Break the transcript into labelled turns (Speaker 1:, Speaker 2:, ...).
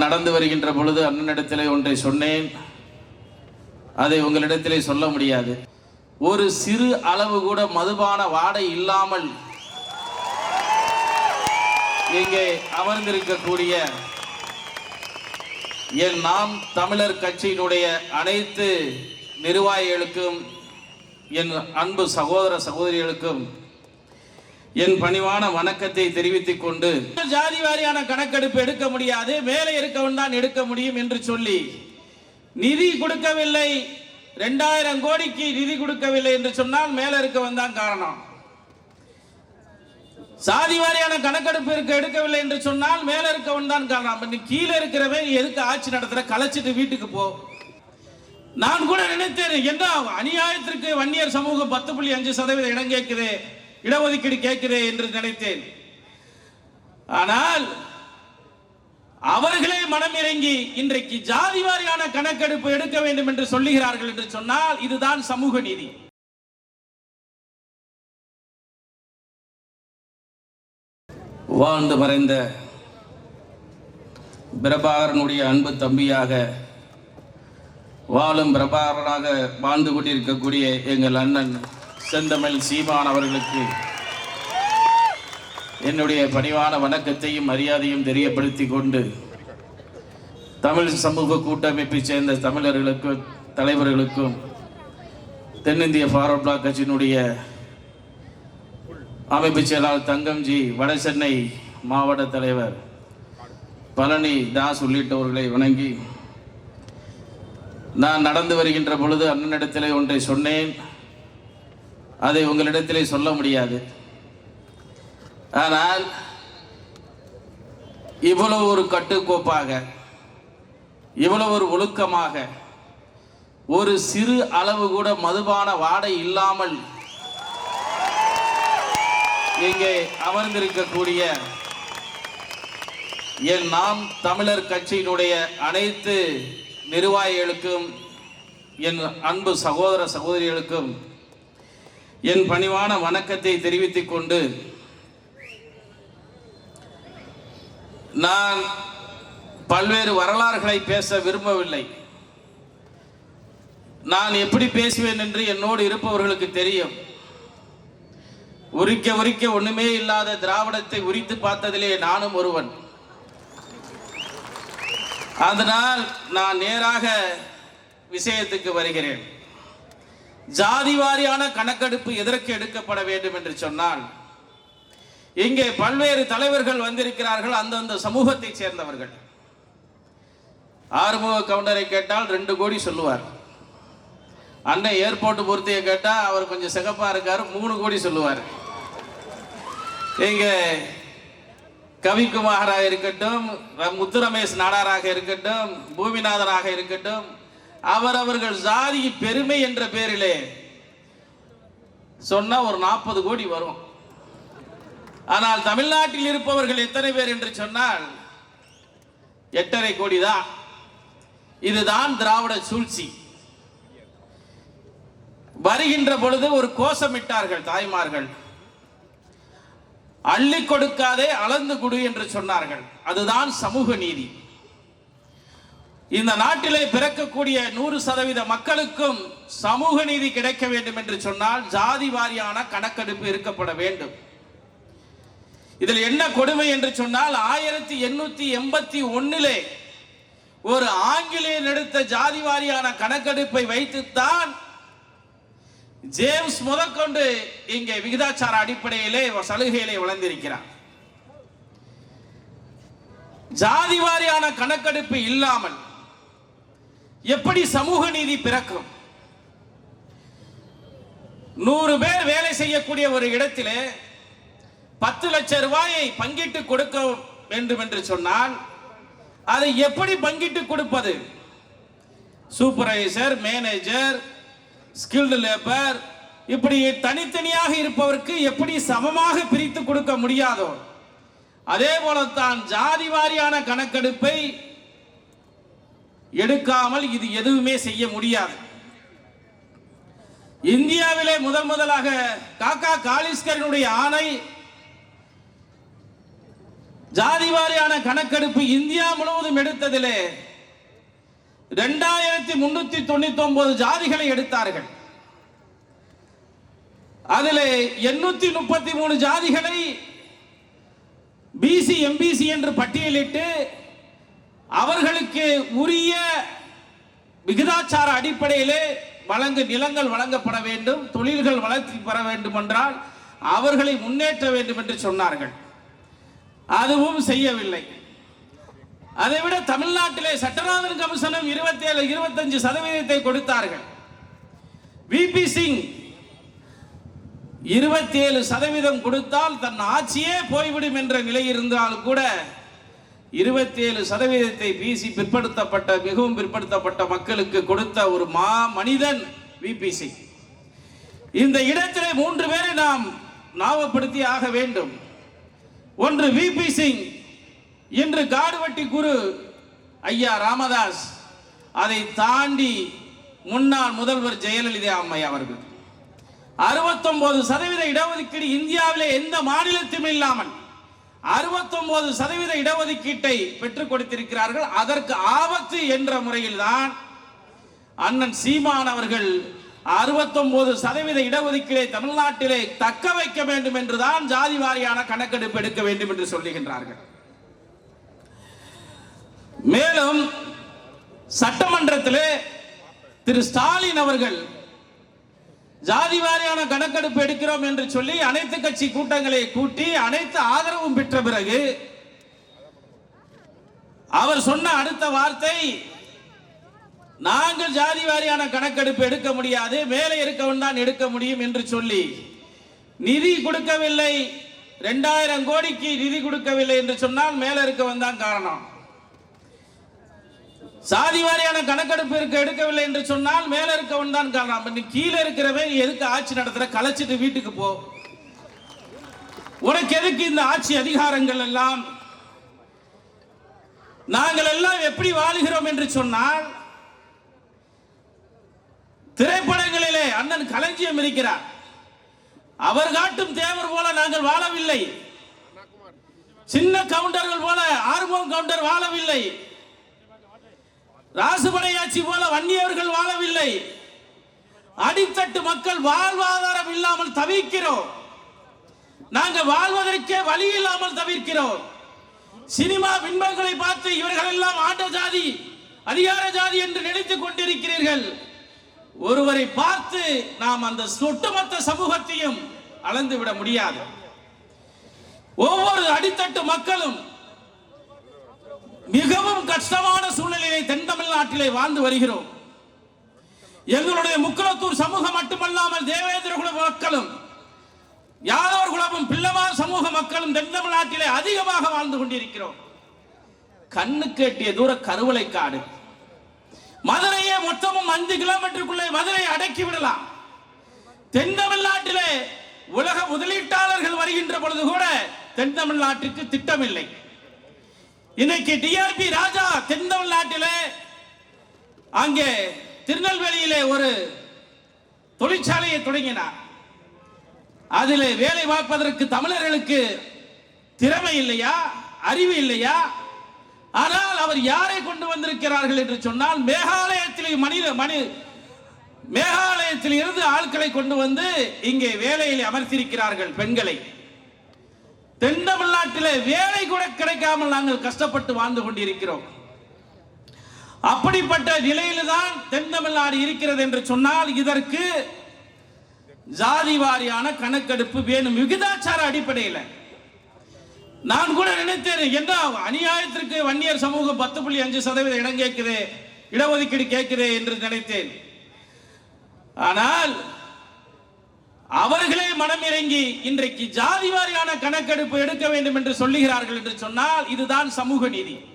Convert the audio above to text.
Speaker 1: நான் நடந்து வருகின்ற பொழுது அண்ணனிடத்திலே ஒன்றை சொன்னேன், அதை உங்களிடத்திலே சொல்ல முடியாது. ஒரு சிறு அளவு கூட மதுபான வாடை இல்லாமல் இங்கே அமர்ந்திருக்கக்கூடிய என் நாம் தமிழர் கட்சியினுடைய அனைத்து நிர்வாகிகளுக்கும், என் அன்பு சகோதர சகோதரிகளுக்கும் என் பணிவான வணக்கத்தை தெரிவித்துக் கொண்டு, ஜாதி வாரியான கணக்கெடுப்பு எடுக்க முடியாது, மேலே இருக்கவன் தான் எடுக்க முடியும் என்று சொல்லி நிதி கொடுக்கவில்லை, 2000 கோடிக்கு நிதி கொடுக்கவில்லை என்று சொன்னால் மேலே இருக்கவன் தான் காரணம். சாதி வாரியான கணக்கெடுப்பு எடுக்கவில்லை என்று சொன்னால் மேலே இருக்கவன் தான் காரணம். கீழே இருக்கிறவன் எதுக்கு ஆட்சி நடத்துற, கலைச்சிட்டு வீட்டுக்கு போ. நான் கூட நினைத்தேன், என்ன அநியாயத்திற்கு வன்னியர் சமூகம் 10.5% இடம் கேட்குது, இடஒதுக்கீடு கேட்குது என்று நினைத்தேன். ஆனால் அவர்களே மனம் இறங்கி இன்றைக்கு ஜாதி வாரியான கணக்கெடுப்பு எடுக்க வேண்டும் என்று சொல்லுகிறார்கள் என்று சொன்னால் இதுதான் சமூக நீதி. வாழ்ந்து மறைந்த பிரபாகரனுடைய அன்பு தம்பியாக, வாழும் பிரபாகரனாக வாழ்ந்து கொண்டிருக்கக்கூடிய எங்கள் அண்ணன் செந்தமிழ் சீமான் அவர்களுக்கு என்னுடைய பணிவான வணக்கத்தையும் மரியாதையும் தெரியப்படுத்தி கொண்டு, தமிழ் சமூக கூட்டமைப்பை சேர்ந்த தமிழர்களுக்கும் தலைவர்களுக்கும், தென்னிந்திய ஃபார்வர்ட் பிளாக் கட்சியினுடைய அமைப்பு செயலாளர் தங்கம்ஜி, வட சென்னை மாவட்ட தலைவர் பழனி தாஸ் உள்ளிட்டவர்களை வணங்கி, நான் நடந்து வருகின்ற பொழுது அண்ணனிடத்திலே ஒன்றை சொன்னேன், அதை உங்களிடத்திலே சொல்ல முடியாது. ஆனால் இவ்வளவு ஒரு கட்டுக்கோப்பாக, இவ்வளவு ஒரு ஒழுக்கமாக, ஒரு சிறு அளவு கூட மதுபான வாடை இல்லாமல் இங்கே அமர்ந்திருக்கக்கூடிய என் நாம் தமிழர் கட்சியினுடைய அனைத்து நிர்வாகிகளுக்கும், என் அன்பு சகோதர சகோதரிகளுக்கும் என் பணிவான வணக்கத்தை தெரிவித்துக் கொண்டு, நான் பல்வேறு வரலாறுகளை பேச விரும்பவில்லை. நான் எப்படி பேசுவேன் என்று என்னோடு இருப்பவர்களுக்கு தெரியும். உரிக்க ஒண்ணுமே இல்லாத திராவிடத்தை உரித்து பார்த்ததிலே நானும் ஒருவன். அதனால் நான் நேராக விஷயத்துக்கு வருகிறேன். ஜாதி வாரியான கணக்கெடுப்பு எதற்கு எடுக்கப்பட வேண்டும் என்று சொன்னால், இங்கே பல்வேறு தலைவர்கள் வந்திருக்கிறார்கள், அந்தந்த சமூகத்தை சேர்ந்தவர்கள். ஆறுமுக கவுண்டரை கேட்டால் 2 கோடி சொல்லுவார். அண்ணன் ஏர்போர்ட் பொறுத்தையை கேட்டால் அவர் கொஞ்சம் சிகப்பா இருக்காரு, 3 கோடி சொல்லுவார். இங்க கவிக்குமாராக இருக்கட்டும், முத்து ரமேஷ் நாடாராக இருக்கட்டும், பூமிநாதனாக இருக்கட்டும், அவர்கள் ஜாதி பெருமை என்ற பேரிலே சொன்னா ஒரு 40 கோடி வரும். ஆனால் தமிழ்நாட்டில் இருப்பவர்கள் எத்தனை பேர் என்று சொன்னால் 8.5 கோடி தான். இதுதான் திராவிட சூழ்ச்சி. வருகின்ற பொழுது ஒரு கோஷமிட்டார்கள் தாய்மார்கள், அள்ளி கொடுக்காதே அளந்து கொடு என்று சொன்னார்கள். அதுதான் சமூக நீதி. இந்த நாட்டிலே பிறக்கக்கூடிய 100% மக்களுக்கும் சமூக நீதி கிடைக்க வேண்டும் என்று சொன்னால் ஜாதி வாரியான கணக்கெடுப்பு இருக்கப்பட வேண்டும். இதில் என்ன கொடுமை என்று சொன்னால், 1881 ஒரு ஆங்கிலேயர் எடுத்த ஜாதி வாரியான கணக்கெடுப்பை வைத்துத்தான் ஜேம்ஸ் முதற்கொண்டு இங்கே விகிதாச்சார அடிப்படையிலே சலுகைகளை வழங்கியிருக்கிறார். ஜாதி வாரியான கணக்கெடுப்பு இல்லாமல் எப்படி சமூக நீதி பிறக்கும்? 100 பேர் வேலை செய்யக்கூடிய ஒரு இடத்திலே 10 லட்சம் ரூபாயை பங்கிட்டு கொடுக்க வேண்டும் என்று சொன்னால் அதை எப்படி பங்கிட்டு கொடுப்பது? சூப்பர்வைசர், மேனேஜர், ஸ்கில்டு லேபர், இப்படி தனித்தனியாக இருப்பவருக்கு எப்படி சமமாக பிரித்து கொடுக்க முடியாதோ அதே போலத்தான் ஜாதி வாரியான கணக்கெடுப்பை எடுக்காமல் இது எதுவுமே செய்ய முடியாது. இந்தியாவிலே முதலாக காக்கா காலிஸ்கரினுடைய ஆணை ஜாதி வாரியான கணக்கெடுப்பு இந்தியா முழுவதும் எடுத்ததிலே 2399 ஜாதிகளை எடுத்தார்கள். அதிலே 833 ஜாதிகளை பிசி எம்பிசி என்று பட்டியலிட்டு அவர்களுக்கு உரிய விகிதாச்சார அடிப்படையிலே நிலங்கள் வழங்கப்பட வேண்டும், தொழில்கள் வளர்ச்சி பெற வேண்டும் என்றால் அவர்களை முன்னேற்ற வேண்டும் என்று சொன்னார்கள். அதுவும் செய்யவில்லை. அதைவிட தமிழ்நாட்டிலே சட்டநாதன் கமிஷனும் 25% கொடுத்தார்கள். விபி சிங் 27% கொடுத்தால் தன் ஆட்சியே போய்விடும் என்ற நிலை இருந்தாலும் கூட 27% பிசி பிற்படுத்தப்பட்ட மிகவும் பிற்படுத்தப்பட்ட மக்களுக்கு கொடுத்த ஒரு மனிதன் விபி சிங். இந்த இடத்திலே 3 பேரை நாம் ஞாபகப்படுத்தி ஆக வேண்டும். ஒன்று விபி சிங், இன்று காடுவெட்டி குரு ஐயா ராமதாஸ், அதை தாண்டி முன்னாள் முதல்வர் ஜெயலலிதா அம்மை அவர்கள் 69% இடஒதுக்கீடு இந்தியாவிலே எந்த மாநிலத்திலும் இல்லாமல் 69% இடஒதுக்கீட்டை பெற்றுக் கொடுத்திருக்கிறார்கள். அதற்கு ஆபத்து என்ற முறையில் தான் அண்ணன் சீமான் அவர்கள் 69% இடஒதுக்கீடை தமிழ்நாட்டிலே தக்க வைக்க வேண்டும் என்றுதான் ஜாதி வாரியான கணக்கெடுப்பு எடுக்க வேண்டும் என்று சொல்லுகின்றார்கள். மேலும் சட்டமன்றத்திலே திரு ஸ்டாலின் அவர்கள் ஜாதி வாரியான கணக்கெடுப்பு எடுக்கிறோம் என்று சொல்லி அனைத்து கட்சி கூட்டங்களை கூட்டி அனைத்து ஆதரவும் பெற்ற பிறகு அவர் சொன்ன அடுத்த வார்த்தை, நாங்கள் ஜாதி வாரியான கணக்கெடுப்பு எடுக்க முடியாது, மேலே இருக்கவன் தான் எடுக்க முடியும் என்று சொல்லி நிதி கொடுக்கவில்லை. 2000 கோடிக்கு நிதி கொடுக்கவில்லை என்று சொன்னால் மேலே இருக்கவன் தான் காரணம். சாதி வாரியான கணக்கெடுப்பு எடுக்கவில்லை என்று சொன்னால் மேல இருக்கவன் தான் காரணம். கீழே இருக்கிறவன் எதுக்கு ஆட்சி நடத்துற, கலைச்சிட்டு வீட்டுக்கு போ, உனக்கு எதுக்கு இந்த ஆட்சி அதிகாரங்கள் எல்லாம்? நாங்கள் எல்லாம் எப்படி வாழுகிறோம் என்று சொன்னால், திரைப்படங்களிலே அண்ணன் களஞ்சியம் இருக்கிறார், அவர் காட்டும் தேவர் போல நாங்கள் வாழவில்லை, சின்ன கவுண்டர்கள் போல ஆறுமுகம் கவுண்டர் வாழவில்லை, ராசுபடையாட்சி போல வன்னியவர்கள் வாழவில்லை, அடித்தட்டு மக்கள் வாழ்வாதாரம் இல்லாமல் தவிக்கிறோம், நாங்கள் வாழ்வதற்கே வழி இல்லாமல் தவிர்க்கிறோம். சினிமா பிம்பங்களை பார்த்து இவர்கள் எல்லாம் ஆண்ட ஜாதி அதிகார ஜாதி என்று நினைத்துக் கொண்டிருக்கிறீர்கள். ஒருவரை பார்த்து நாம் அந்த ஒட்டுமொத்த சமூகத்தையும் அளந்து விட முடியாது. ஒவ்வொரு அடித்தட்டு மக்களும் மிகவும் கஷ்டமான சூழ்நிலையை தென் தமிழ்நாட்டிலே வாழ்ந்து வருகிறோம். எங்களுடைய முக்குளத்தூர் சமூகம் மட்டுமல்லாமல் தேவேந்திர குல மக்களும் யாதவர் குலமும் பிள்ளைமார் சமூக மக்களும் தென் தமிழ்நாட்டிலே அதிகமாக வாழ்ந்து கொண்டிருக்கிறோம். கண்ணுக்கு எட்டிய தூர கருவளை காடு, மதுரையே மொத்தமும் 5 கிலோமீட்டருக்குள்ளே மதுரை அடக்கி விடலாம். தென் தமிழ்நாட்டிலே உலக முதலீட்டாளர்கள் வருகின்ற பொழுது கூட தென் தமிழ்நாட்டிற்கு திட்டமில்லை. இன்னைக்கு டிஆர்பி ராஜா தென் தமிழ்நாட்டிலே அங்கே திருநெல்வேலியிலே ஒரு தொழிற்சாலையை தொடங்கினார். அதிலே வேலை பார்ப்பதற்கு தமிழர்களுக்கு திறமை இல்லையா, அறிவு இல்லையா? ஆனால் அவர் யாரை கொண்டு வந்திருக்கிறார்கள் என்று சொன்னால், மேகாலயத்தில் இருந்து ஆட்களை கொண்டு வந்து இங்கே வேலையில் அமர்த்தியிருக்கிறார்கள் பெண்களை. தென் தமிழ்நாட்டிலே வேலை கூட கிடைக்காமல் நாங்கள் கஷ்டப்பட்டு வாழ்ந்து கொண்டிருக்கிறோம். அப்படிப்பட்ட நிலையில்தான் தென் தமிழ்நாடு இருக்கிறது என்று சொன்னால், இதற்கு ஜாதி வாரியான கணக்கெடுப்பு வேணும், விகிதாச்சார அடிப்படையில். நான் கூட நினைத்தேன், என்ன அநியாயத்திற்கு வன்னியர் சமூகம் 10.5% இடம் கேட்குது, இடஒதுக்கீடு கேட்குது என்று நினைத்தேன். ஆனால் அவர்களே மனம் இறங்கி இன்றைக்கு ஜாதி வாரியான கணக்கெடுப்பு எடுக்க வேண்டும் என்று சொல்லுகிறார்கள் என்று சொன்னால், இதுதான் சமூக நீதி.